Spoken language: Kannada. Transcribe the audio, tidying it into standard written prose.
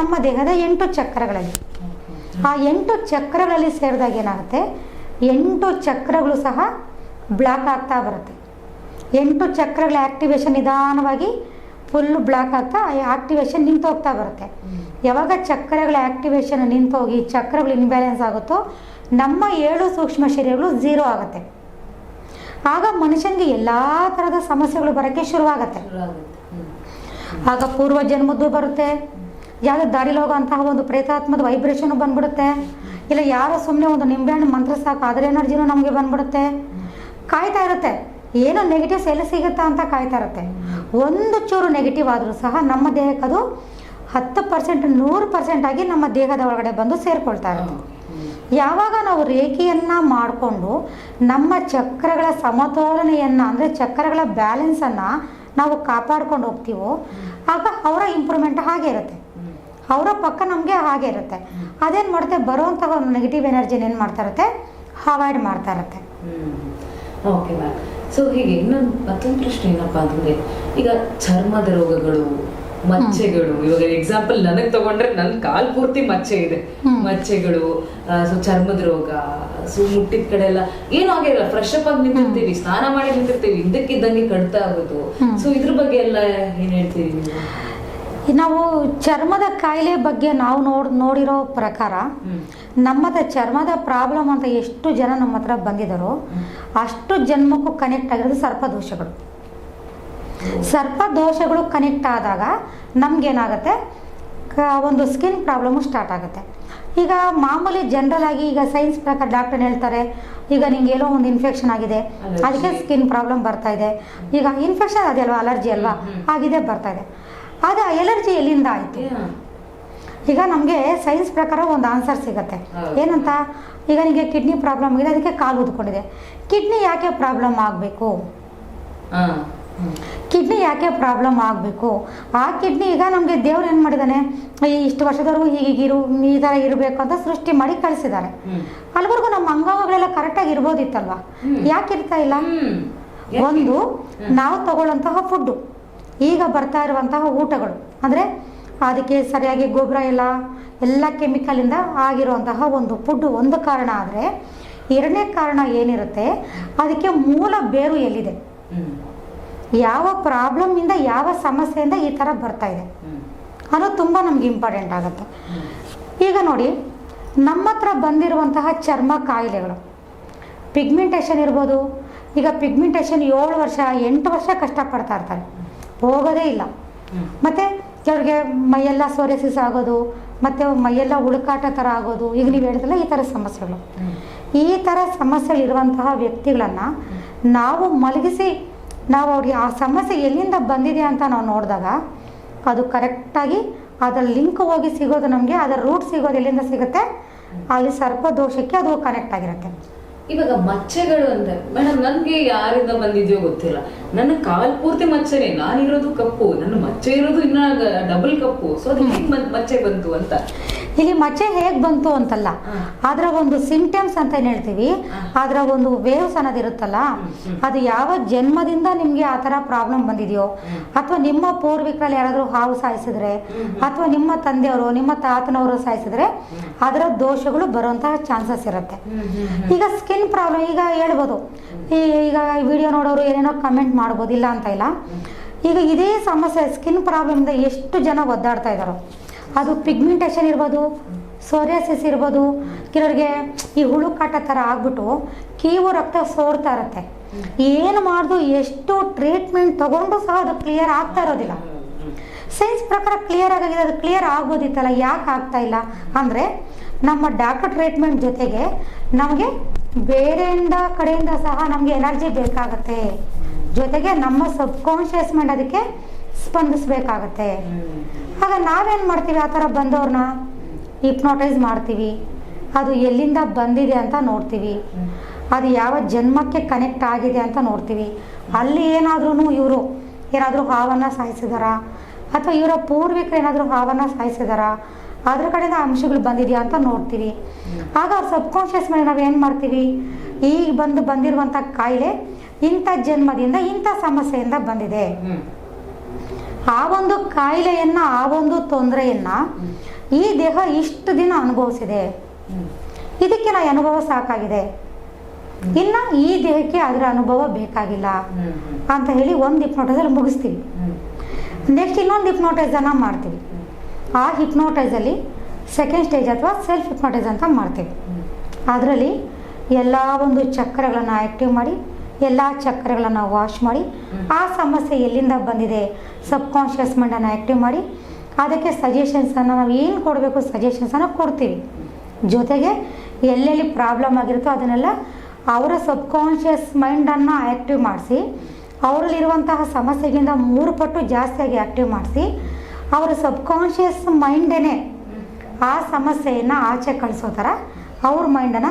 ನಮ್ಮ ದೇಹದ 8 ಚಕ್ರಗಳಲ್ಲಿ. ಆ 8 ಚಕ್ರಗಳಲ್ಲಿ ಸೇರಿದಾಗ ಏನಾಗುತ್ತೆ, 8 ಚಕ್ರಗಳು ಸಹ ಬ್ಲಾಕ್ ಆಗ್ತಾ ಬರುತ್ತೆ. 8 ಚಕ್ರಗಳ ಆ್ಯಕ್ಟಿವೇಶನ್ ನಿಧಾನವಾಗಿ ಫುಲ್ ಬ್ಲಾಕ್ ಆಗ್ತಾ ಆಕ್ಟಿವೇಶನ್ ನಿಂತೋಗ್ತಾ ಬರುತ್ತೆ. ಯಾವಾಗ ಚಕ್ರಗಳ ಆ್ಯಕ್ಟಿವೇಶನ್ ನಿಂತೋಗಿ ಚಕ್ರಗಳು ಇನ್ಬ್ಯಾಲೆನ್ಸ್ ಆಗುತ್ತೋ ನಮ್ಮ 7 ಸೂಕ್ಷ್ಮ ಶರೀರಗಳು 0 ಆಗುತ್ತೆ. ಆಗ ಮನುಷ್ಯನಿಗೆ ಎಲ್ಲ ಥರದ ಸಮಸ್ಯೆಗಳು ಬರೋಕ್ಕೆ ಶುರುವಾಗುತ್ತೆ. ಆಗ ಪೂರ್ವ ಜನ್ಮದ್ದು ಬರುತ್ತೆ, ಯಾವುದೋ ದಾರಿಲಿ ಹೋಗೋಂತಹ ಒಂದು ಪ್ರೇತಾತ್ಮದ ವೈಬ್ರೇಷನ್ ಬಂದ್ಬಿಡುತ್ತೆ, ಇಲ್ಲ ಯಾರೋ ಸುಮ್ಮನೆ ಒಂದು ನಿಂಬೆಹಣ್ಣು ಮಂತ್ರ ಸಾಕು ಅದರ ಎನರ್ಜಿನೂ ನಮಗೆ ಬಂದ್ಬಿಡುತ್ತೆ. ಕಾಯ್ತಾ ಇರುತ್ತೆ ಏನೋ ನೆಗೆಟಿವ್ಸ್ ಎಲ್ಲಿ ಸಿಗುತ್ತಾ ಅಂತ ಕಾಯ್ತಾ ಇರುತ್ತೆ. ಒಂದು ಚೂರು ನೆಗೆಟಿವ್ ಆದರೂ ಸಹ ನಮ್ಮ ದೇಹಕ್ಕೆ ಅದು 10% 100% ಆಗಿ ನಮ್ಮ ದೇಹದ ಒಳಗಡೆ ಬಂದು ಸೇರಿಕೊಳ್ತಾ ಇರುತ್ತೆ. ಯಾವಾಗ ನಾವು ರೇಖೆಯನ್ನು ಮಾಡಿಕೊಂಡು ನಮ್ಮ ಚಕ್ರಗಳ ಸಮತೋಲನೆಯನ್ನು ಅಂದರೆ ಚಕ್ರಗಳ ಬ್ಯಾಲೆನ್ಸನ್ನು ನಾವು ಕಾಪಾಡ್ಕೊಂಡು ಹೋಗ್ತೀವೋ ಆಗ ಅವರ ಇಂಪ್ರೂವ್ಮೆಂಟ್ ಹಾಗೆ ಇರುತ್ತೆ, ಅವರ ಪಕ್ಕ ನಮಗೆ ಹಾಗೆ ಇರುತ್ತೆ. ಅದೇನು ಮಾಡುತ್ತೆ, ಬರುವಂತಹ ಒಂದು ನೆಗೆಟಿವ್ ಎನರ್ಜಿನ ಏನು ಮಾಡ್ತಾ ಇರುತ್ತೆ, ಅವಾಯ್ಡ್ ಮಾಡ್ತಾ ಇರುತ್ತೆ. Okay ma'am. ಸೊ ಹೀಗೆ ಮತ್ತೊಂದು ಪ್ರಶ್ನೆ ಏನಪ್ಪಾ ಅಂತಂದ್ರೆ, ಈಗ ಚರ್ಮದ ರೋಗಗಳು, ಮಚ್ಚೆಗಳು, ಇವಾಗ ಎಕ್ಸಾಂಪಲ್ ನನಗೆ ತಗೊಂಡ್ರೆ ನನ್ನ ಕಾಲ್ ಪೂರ್ತಿ ಮಚ್ಚೆ ಇದೆ, ಮಚ್ಚೆಗಳು, ಸೊ ಚರ್ಮದ ರೋಗ, ಸೊ ಮುಟ್ಟಿದ ಕಡೆ ಎಲ್ಲ ಏನೂ ಆಗಿರಲ್ಲ, ಫ್ರೆಶ್ ಅಪ್ ಆಗಿ ನಿಂತಿರ್ತೀವಿ, ಸ್ನಾನ ಮಾಡಿ ನಿಂತಿರ್ತೀವಿ, ಇದ್ದಕ್ಕಿದ್ದಂಗೆ ಕಡ್ತಾ ಆಗೋದು. ಸೊ ಇದ್ರ ಬಗ್ಗೆ ಎಲ್ಲ ಏನ್ ಹೇಳ್ತೀವಿ ನೀವು? ನಾವು ಚರ್ಮದ ಕಾಯಿಲೆ ಬಗ್ಗೆ ನಾವು ನೋಡಿರೋ ಪ್ರಕಾರ ನಮ್ಮದ ಚರ್ಮದ ಪ್ರಾಬ್ಲಮ್ ಅಂತ ಎಷ್ಟು ಜನ ನಮ್ಮ ಹತ್ರ ಬಂದಿದ್ದಾರೋ ಅಷ್ಟು ಜನ್ಮಕ್ಕೂ ಕನೆಕ್ಟ್ ಆಗಿರೋದು ಸರ್ಪದೋಷಗಳು. ಸರ್ಪದೋಷಗಳು ಕನೆಕ್ಟ್ ಆದಾಗ ನಮಗೇನಾಗುತ್ತೆ, ಒಂದು ಸ್ಕಿನ್ ಪ್ರಾಬ್ಲಮ್ಮು ಸ್ಟಾರ್ಟ್ ಆಗುತ್ತೆ. ಈಗ ಮಾಮೂಲಿ ಜನರಲ್ ಆಗಿ ಈಗ ಸೈನ್ಸ್ ಪ್ರಕಾರ ಡಾಕ್ಟರ್ ಹೇಳ್ತಾರೆ, ಈಗ ನಿಂಗೆ ಏನೋ ಒಂದು ಇನ್ಫೆಕ್ಷನ್ ಆಗಿದೆ ಅದಕ್ಕೆ ಸ್ಕಿನ್ ಪ್ರಾಬ್ಲಮ್ ಬರ್ತಾ ಇದೆ. ಈಗ ಇನ್ಫೆಕ್ಷನ್ ಅದೇ ಅಲ್ವಾ, ಅಲರ್ಜಿ ಅಲ್ವಾ, ಆಗಿದೆ ಬರ್ತಾ ಇದೆ. ಅದು ಎಲರ್ಜಿ ಎಲ್ಲಿಂದ ಆಯಿತು? ಈಗ ನಮಗೆ ಸೈನ್ಸ್ ಪ್ರಕಾರ ಒಂದು ಆನ್ಸರ್ ಸಿಗುತ್ತೆ. ಏನಂತ, ಈಗ ನಿಮಗೆ ಕಿಡ್ನಿ ಪ್ರಾಬ್ಲಮ್ ಇದೆ, ಅದಕ್ಕೆ ಕಾಲು ಊದ್ಕೊಂಡಿದೆ. ಕಿಡ್ನಿ ಯಾಕೆ ಪ್ರಾಬ್ಲಮ್ ಆಗಬೇಕು? ಕಿಡ್ನಿ ಯಾಕೆ ಪ್ರಾಬ್ಲಮ್ ಆಗಬೇಕು? ಆ ಕಿಡ್ನಿ ಈಗ ನಮಗೆ ದೇವ್ರು ಏನು ಮಾಡಿದ್ದಾನೆ, ಇಷ್ಟು ವರ್ಷದವರೆಗೂ ಹೀಗಿರು ಈ ಥರ ಇರಬೇಕು ಅಂತ ಸೃಷ್ಟಿ ಮಾಡಿ ಕಳಿಸಿದ್ದಾರೆ. ಅಲ್ಲಿವರೆಗೂ ನಮ್ಮ ಅಂಗಗಳೆಲ್ಲ ಕರೆಕ್ಟಾಗಿ ಇರ್ಬೋದಿತ್ತಲ್ವ, ಯಾಕೆ ಇರ್ತಾ ಇಲ್ಲ? ಒಂದು, ನಾವು ತಗೊಳ್ಳೋಂತಹ ಫುಡ್ಡು, ಈಗ ಬರ್ತಾ ಇರುವಂತಹ ಊಟಗಳು, ಅಂದರೆ ಅದಕ್ಕೆ ಸರಿಯಾಗಿ ಗೊಬ್ಬರ ಎಲ್ಲ ಕೆಮಿಕಲಿಂದ ಆಗಿರುವಂತಹ ಒಂದು ಫುಡ್ಡು ಒಂದು ಕಾರಣ. ಆದರೆ ಎರಡನೇ ಕಾರಣ ಏನಿರುತ್ತೆ, ಅದಕ್ಕೆ ಮೂಲ ಬೇರು ಎಲ್ಲಿದೆ, ಯಾವ ಪ್ರಾಬ್ಲಮ್ಮಿಂದ ಯಾವ ಸಮಸ್ಯೆಯಿಂದ ಈ ಥರ ಬರ್ತಾ ಇದೆ ಅನ್ನೋದು ತುಂಬ ನಮ್ಗೆ ಇಂಪಾರ್ಟೆಂಟ್ ಆಗುತ್ತೆ. ಈಗ ನೋಡಿ, ನಮ್ಮ ಹತ್ರ ಬಂದಿರುವಂತಹ ಚರ್ಮ ಕಾಯಿಲೆಗಳು, ಪಿಗ್ಮೆಂಟೇಷನ್ ಇರ್ಬೋದು. ಈಗ ಪಿಗ್ಮೆಂಟೇಷನ್ 7 ವರ್ಷ 8 ವರ್ಷ ಕಷ್ಟಪಡ್ತಾ ಇರ್ತಾರೆ, ಹೋಗೋದೇ ಇಲ್ಲ. ಮತ್ತು ಕೆಲವ್ರಿಗೆ ಮೈಯೆಲ್ಲ ಸೋರೆಸಿಸ್ ಆಗೋದು, ಮತ್ತು ಮೈಯೆಲ್ಲ ಉಳುಕಾಟ ಥರ ಆಗೋದು, ಈಗ ನೀವು ಹೇಳಿದ್ರಲ್ಲ ಈ ಥರ ಸಮಸ್ಯೆಗಳು. ಈ ಥರ ಸಮಸ್ಯೆಗಳಿರುವಂತಹ ವ್ಯಕ್ತಿಗಳನ್ನು ನಾವು ಮಲಗಿಸಿ ನಾವು ಅವ್ರಿಗೆ ಆ ಸಮಸ್ಯೆ ಎಲ್ಲಿಂದ ಬಂದಿದೆ ಅಂತ ನಾವು ನೋಡಿದಾಗ ಅದು ಕರೆಕ್ಟಾಗಿ ಅದರ ಲಿಂಕ್ ಹೋಗಿ ಸಿಗೋದು ನಮಗೆ, ಅದರ ರೂಟ್ ಸಿಗೋದು ಎಲ್ಲಿಂದ ಸಿಗುತ್ತೆ, ಅಲ್ಲಿ ಸರ್ಪದೋಷಕ್ಕೆ ಅದು ಕನೆಕ್ಟ್ ಆಗಿರುತ್ತೆ. ಇವಾಗ ಮಚ್ಚೆಗಳು ಅಂದ್ರೆ ಮೇಡಮ್ ನನಗೆ ಯಾರಿಂದ ಬಂದಿದೆಯೋ ಗೊತ್ತಿಲ್ಲ, ನನ್ನ ಕಾಲ್ ಪೂರ್ತಿ ಮಚ್ಚೆನೆ, ನಾನಿರೋದು ಕಪ್ಪು, ನನ್ನ ಮಚ್ಚೆ ಇರೋದು ಇನ್ನ ಡಬಲ್ ಕಪ್ಪು. ಸೊ ಅದು ಹೇಗೆ ಮಚ್ಚೆ ಬಂತು ಅಂತ? ಇಲ್ಲಿ ಮಚ್ಚೆ ಹೇಗೆ ಬಂತು ಅಂತಲ್ಲ, ಅದರ ಒಂದು ಸಿಂಪ್ಟಮ್ಸ್ ಅಂತ ಏನು ಹೇಳ್ತೀವಿ, ಅದರ ಒಂದು ವೇವ್ಸ್ ಅನ್ನೋದಿರುತ್ತಲ್ಲ, ಅದು ಯಾವ ಜನ್ಮದಿಂದ ನಿಮಗೆ ಆ ಥರ ಪ್ರಾಬ್ಲಮ್ ಬಂದಿದೆಯೋ, ಅಥವಾ ನಿಮ್ಮ ಪೂರ್ವಿಕರಲ್ಲಿ ಯಾರಾದರೂ ಹಾವು ಸಾಯಿಸಿದ್ರೆ, ಅಥವಾ ನಿಮ್ಮ ತಂದೆಯವರು ನಿಮ್ಮ ತಾತನವರು ಸಾಯಿಸಿದ್ರೆ ಅದರ ದೋಷಗಳು ಬರುವಂತಹ ಚಾನ್ಸಸ್ ಇರುತ್ತೆ. ಈಗ ಸ್ಕಿನ್ ಪ್ರಾಬ್ಲಮ್, ಈಗ ಹೇಳ್ಬೋದು, ಈಗ ವಿಡಿಯೋ ನೋಡೋರು ಏನೇನೋ ಕಮೆಂಟ್ ಮಾಡ್ಬೋದು, ಇಲ್ಲ ಅಂತ ಇಲ್ಲ. ಈಗ ಇದೇ ಸಮಸ್ಯೆ ಸ್ಕಿನ್ ಪ್ರಾಬ್ಲಮಿಂದ ಎಷ್ಟು ಜನ ಒದ್ದಾಡ್ತಾ ಇದ್ದಾರೋ, ಅದು ಪಿಗ್ಮೆಂಟೇಷನ್ ಇರ್ಬೋದು, ಸೋರಿಯಾಸಿಸ್ ಇರ್ಬೋದು, ಕೆಲವರಿಗೆ ಈ ಹುಳುಕಾಟ ಥರ ಆಗ್ಬಿಟ್ಟು ಕೀವು ರಕ್ತ ಸೋರ್ತಾ ಇರುತ್ತೆ. ಏನು ಮಾಡಿದ್ರು ಎಷ್ಟು ಟ್ರೀಟ್ಮೆಂಟ್ ತಗೊಂಡು ಸಹ ಅದು ಕ್ಲಿಯರ್ ಆಗ್ತಾ ಇರೋದಿಲ್ಲ. ಸೈನ್ಸ್ ಪ್ರಕಾರ ಕ್ಲಿಯರ್ ಆಗಿದೆ, ಅದು ಕ್ಲಿಯರ್ ಆಗ್ಬೋದಿತ್ತಲ್ಲ, ಯಾಕೆ ಆಗ್ತಾ ಇಲ್ಲ ಅಂದರೆ ನಮ್ಮ ಡಾಕ್ಟರ್ ಟ್ರೀಟ್ಮೆಂಟ್ ಜೊತೆಗೆ ನಮಗೆ ಕಡೆಯಿಂದ ಸಹ ನಮಗೆ ಎನರ್ಜಿ ಬೇಕಾಗುತ್ತೆ, ಜೊತೆಗೆ ನಮ್ಮ ಸಬ್ಕಾನ್ಷಿಯಸ್ ಮೈಂಡ್ ಅದಕ್ಕೆ ಸ್ಪಂದಿಸಬೇಕಾಗತ್ತೆ. ಆಗ ನಾವೇನು ಮಾಡ್ತೀವಿ, ಆ ಥರ ಬಂದವ್ರನ್ನ ಹಿಪ್ನೋಟೈಸ್ ಮಾಡ್ತೀವಿ, ಅದು ಎಲ್ಲಿಂದ ಬಂದಿದೆ ಅಂತ ನೋಡ್ತೀವಿ, ಅದು ಯಾವ ಜನ್ಮಕ್ಕೆ ಕನೆಕ್ಟ್ ಆಗಿದೆ ಅಂತ ನೋಡ್ತೀವಿ. ಅಲ್ಲಿ ಏನಾದ್ರೂ ಇವರು ಏನಾದರೂ ಹಾವನ್ನು ಸಾಯಿಸಿದಾರಾ, ಅಥವಾ ಇವರ ಪೂರ್ವಿಕರು ಏನಾದರೂ ಹಾವನ್ನು ಸಾಯಿಸಿದಾರಾ, ಅದ್ರ ಕಡೆಯಿಂದ ಅಂಶಗಳು ಬಂದಿದೆಯಾ ಅಂತ ನೋಡ್ತೀವಿ. ಆಗ ಅವ್ರ ಸಬ್ಕಾನ್ಷಿಯಸ್ ಮೇಲೆ ನಾವು ಏನು ಮಾಡ್ತೀವಿ, ಈಗ ಬಂದಿರುವಂಥ ಕಾಯಿಲೆ ಇಂಥ ಜನ್ಮದಿಂದ ಇಂಥ ಸಮಸ್ಯೆಯಿಂದ ಬಂದಿದೆ, ಆ ಒಂದು ಕಾಯಿಲೆಯನ್ನು ಆ ಒಂದು ತೊಂದರೆಯನ್ನು ಈ ದೇಹ ಇಷ್ಟು ದಿನ ಅನುಭವಿಸಿದೆ, ಇದಕ್ಕೆ ನಾ ಅನುಭವ ಸಾಕಾಗಿದೆ, ಇನ್ನು ಈ ದೇಹಕ್ಕೆ ಅದರ ಅನುಭವ ಬೇಕಾಗಿಲ್ಲ ಅಂತ ಹೇಳಿ ಒಂದು ಹಿಪ್ನೋಟೈಸಲ್ಲಿ ಮುಗಿಸ್ತೀವಿ. ನೆಕ್ಸ್ಟ್ ಇನ್ನೊಂದು ಹಿಪ್ನೋಟೈಸನ್ನು ಮಾಡ್ತೀವಿ. ಆ ಹಿಪ್ನೋಟೈಸಲ್ಲಿ ಸೆಕೆಂಡ್ ಸ್ಟೇಜ್ ಅಥವಾ ಸೆಲ್ಫ್ ಹಿಪ್ನೋಟೈಸ್ ಅಂತ ಮಾಡ್ತೀವಿ. ಅದರಲ್ಲಿ ಎಲ್ಲ ಒಂದು ಚಕ್ರಗಳನ್ನು ಆ್ಯಕ್ಟಿವ್ ಮಾಡಿ, ಎಲ್ಲ ಚಕ್ರಗಳನ್ನು ವಾಶ್ ಮಾಡಿ, ಆ ಸಮಸ್ಯೆ ಎಲ್ಲಿಂದ ಬಂದಿದೆ ಸಬ್ಕಾನ್ಷಿಯಸ್ ಮೈಂಡನ್ನು ಆ್ಯಕ್ಟಿವ್ ಮಾಡಿ, ಅದಕ್ಕೆ ಸಜೆಷನ್ಸನ್ನು ನಾವು ಏನು ಕೊಡಬೇಕು ಸಜೆಷನ್ಸನ್ನು ಕೊಡ್ತೀವಿ. ಜೊತೆಗೆ ಎಲ್ಲೆಲ್ಲಿ ಪ್ರಾಬ್ಲಮ್ ಆಗಿರುತ್ತೋ ಅದನ್ನೆಲ್ಲ ಅವರ ಸಬ್ಕಾನ್ಷಿಯಸ್ ಮೈಂಡನ್ನು ಆ್ಯಕ್ಟಿವ್ ಮಾಡಿಸಿ, ಅವರಲ್ಲಿರುವಂತಹ ಸಮಸ್ಯೆಗಿಂತ 3 ಪಟ್ಟು ಜಾಸ್ತಿಯಾಗಿ ಆ್ಯಕ್ಟಿವ್ ಮಾಡಿಸಿ, ಅವರ ಸಬ್ಕಾನ್ಷಿಯಸ್ ಮೈಂಡೇ ಆ ಸಮಸ್ಯೆಯನ್ನು ಆಚೆ ಕಳಿಸೋ ಥರ ಅವ್ರ ಮೈಂಡನ್ನು